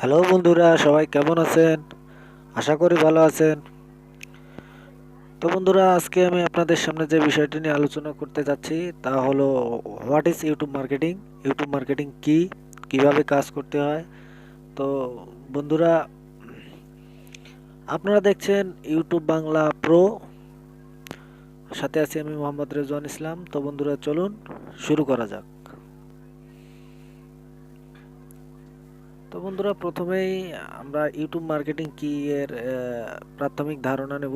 Hello বন্ধুরা, সবাই কেমন আছেন? আশা করি ভালো আছেন। তো বন্ধুরা, আজকে আমি আপনাদের সামনে যে বিষয়টি নিয়ে আলোচনা করতে যাচ্ছি তা হলো what is YouTube marketing. YouTube marketing কি, কিভাবে কাজ করতে হয়। তো বন্ধুরা, আপনারা দেখছেন ইউটিউব বাংলা প্রো, সাথে আছি আমি মোহাম্মদ রেজওয়ান ইসলাম। তো বন্ধুরা, চলুন শুরু করা যাক। তো বন্ধুরা, প্রথমেই আমরা ইউটিউব মার্কেটিং কি এর প্রাথমিক ধারণা নেব।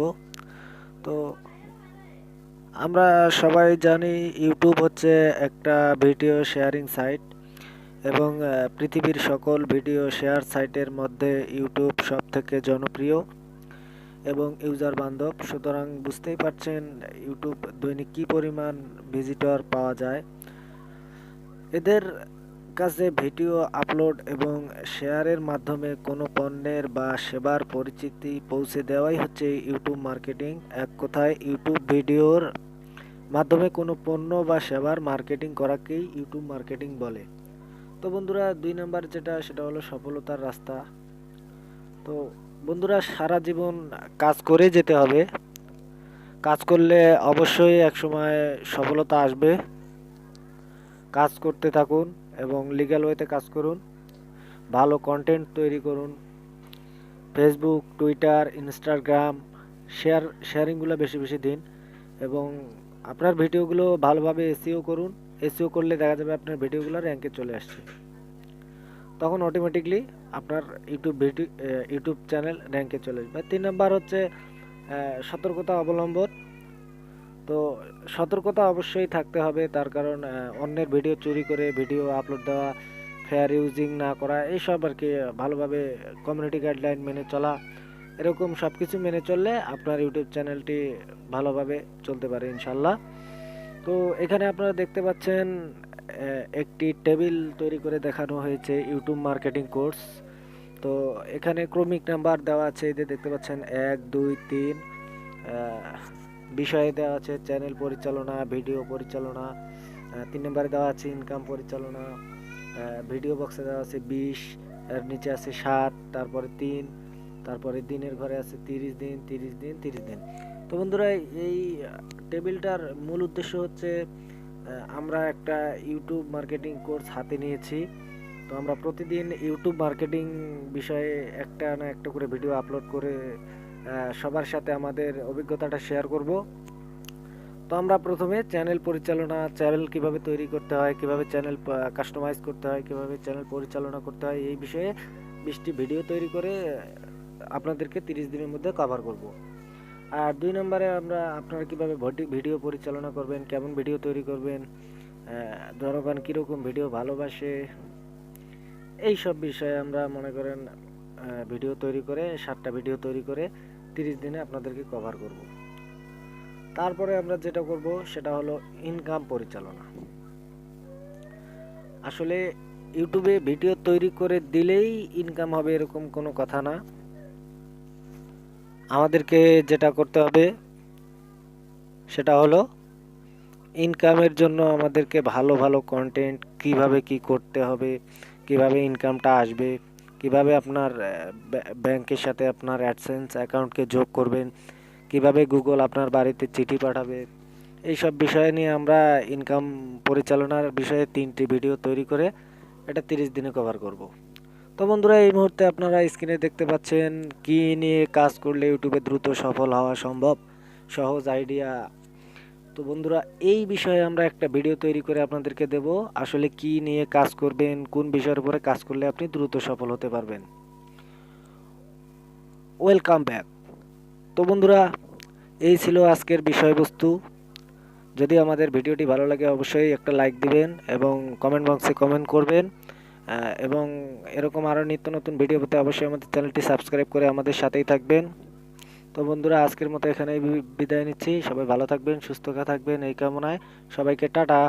তো আমরা সবাই জানি ইউটিউব হচ্ছে একটা ভিডিও শেয়ারিং সাইট এবং পৃথিবীর সকল ভিডিও শেয়ার সাইটের মধ্যে ইউটিউব সবথেকে জনপ্রিয় এবং ইউজার বান্ধব। সুতরাং বুঝতেই পারছেন ইউটিউব দৈনিক কী পরিমাণ ভিজিটর পাওয়া যায়। এদের কাছে ভিডিও আপলোড এবং শেয়ারের মাধ্যমে কোনো পণ্যের বা সেবার পরিচিতি পৌঁছে দেওয়াই হচ্ছে ইউটিউব মার্কেটিং। এক কথায় ইউটিউব ভিডিওর মাধ্যমে কোনো পণ্য বা সেবার মার্কেটিং করাকেই ইউটিউব মার্কেটিং বলে। তো বন্ধুরা, 2 নাম্বার সেটা হলো সফলতার রাস্তা। তো বন্ধুরা, সারা জীবন কাজ করে যেতে হবে। কাজ করলে অবশ্যই একসময় সফলতা আসবে। কাজ করতে থাকুন এবং লিগ্যাল ওয়েতে কাজ করুন, ভালো কন্টেন্ট তৈরি করুন, ফেসবুক, টুইটার, ইনস্টাগ্রাম শেয়ারিংগুলো বেশি বেশি দিন এবং আপনার ভিডিওগুলো ভালোভাবে এসইও করুন। এসইও করলে দেখা যাবে আপনার ভিডিওগুলো র্যাঙ্কে চলে আসছে, তখন অটোমেটিকলি আপনার ইউটিউব চ্যানেল র্যাঙ্কে চলে আসবে। 3 নাম্বার হচ্ছে সতর্কতা অবলম্বন। তো সতর্কতা অবশ্যই থাকতে হবে, তার কারণ অন্যের ভিডিও চুরি করে ভিডিও আপলোড দেওয়া, ফেয়ার ইউজিং না করা, এইসব আর কি। ভালোভাবে কমিউনিটি গাইডলাইন মেনে চলা, এরকম সব কিছু মেনে চললে আপনার ইউটিউব চ্যানেলটি ভালোভাবে চলতে পারে ইনশাল্লাহ। তো এখানে আপনারা দেখতে পাচ্ছেন একটি টেবিল তৈরি করে দেখানো হয়েছে ইউটিউব মার্কেটিং কোর্স। তো এখানে ক্রমিক নাম্বার দেওয়া আছে, এই যে দেখতে পাচ্ছেন 1, 2, 3 বিষয়ে দেওয়া আছে চ্যানেল পরিচালনা, ভিডিও পরিচালনা। 3 নম্বরে দেওয়া আছে ইনকাম পরিচালনা। ভিডিও বক্সে দেওয়া আছে 20, এর নিচে আছে 7, তারপরে 3, তারপরে দিনের ঘরে আছে 30 দিন, 30 দিন, 30 দিন। তো বন্ধুরা, এই টেবিলটার মূল উদ্দেশ্য হচ্ছে আমরা একটা ইউটিউব মার্কেটিং কোর্স হাতে নিয়েছি। তো আমরা প্রতিদিন ইউটিউব মার্কেটিং বিষয়ে একটা না একটা করে ভিডিও আপলোড করে সবার সাথে আমাদের অভিজ্ঞতাটা শেয়ার করব। তো আমরা প্রথমে চ্যানেল পরিচালনা, চ্যানেল কিভাবে তৈরি করতে হয়, কিভাবে চ্যানেল কাস্টমাইজ করতে হয়, কিভাবে চ্যানেল পরিচালনা করতে হয়, এই বিষয়ে 20টি ভিডিও তৈরি করে আপনাদেরকে 30 দিনের মধ্যে কভার করব। আর 2 নম্বরে আমরা আপনারা কিভাবে ভিডিও পরিচালনা করবেন, কেমন ভিডিও তৈরি করবেন, জনগণ কীরকম ভিডিও ভালোবাসে, এই সব বিষয়ে আমরা মনে করেন ভিডিও তৈরি করে 7টা ভিডিও তৈরি করে 30 দিনে আপনাদেরকে কভার করব। তারপরে আমরা যেটা করব সেটা হলো ইনকাম পরিচালনা। আসলে ইউটিউবে ভিডিও তৈরি করে দিলেই ইনকাম হবে এরকম কোনো কথা না। আমাদেরকে যেটা করতে হবে সেটা হলো ইনকামের জন্য আমাদেরকে ভালো ভালো কন্টেন্ট কিভাবে কি করতে হবে, কিভাবে ইনকামটা আসবে, কিভাবে আপনার ব্যাংকের সাথে আপনার অ্যাডসেন্স অ্যাকাউন্টকে যোগ করবেন, কিভাবে গুগল আপনার বাড়িতে চিঠি পাঠাবে, এই সব বিষয় নিয়ে আমরা ইনকাম পরিচালনার বিষয়ে 3টি ভিডিও তৈরি করে এটা 30 দিনে কভার করব। তো বন্ধুরা, এই মুহূর্তে আপনারা স্ক্রিনে দেখতে পাচ্ছেন কি নিয়ে কাজ করলে ইউটিউবে দ্রুত সফল হওয়া সম্ভব, সহজ আইডিয়া। তো বন্ধুরা, এই বিষয়ে আমরা একটা ভিডিও তৈরি করে আপনাদেরকে দেব, আসলে কি নিয়ে কাজ করবেন, কোন বিষয়ের উপরে কাজ করলে আপনি দ্রুত সফল হতে পারবেন। Welcome back. তো বন্ধুরা, এই ছিল আজকের বিষয়বস্তু। যদি আমাদের ভিডিওটি ভালো লাগে অবশ্যই একটা লাইক দিবেন এবং কমেন্ট বক্সে কমেন্ট করবেন এবং এরকম আরও নিত্য নতুন ভিডিও পেতে অবশ্যই আমাদের চ্যানেলটি সাবস্ক্রাইব করে আমাদের সাথেই থাকবেন। তো বন্ধুরা, আজকের মতো এখানেই বিদায় নিচ্ছি। সবাই ভালো থাকবেন, সুস্থ থাকবেন এই কামনায়। সবাইকে টাটা।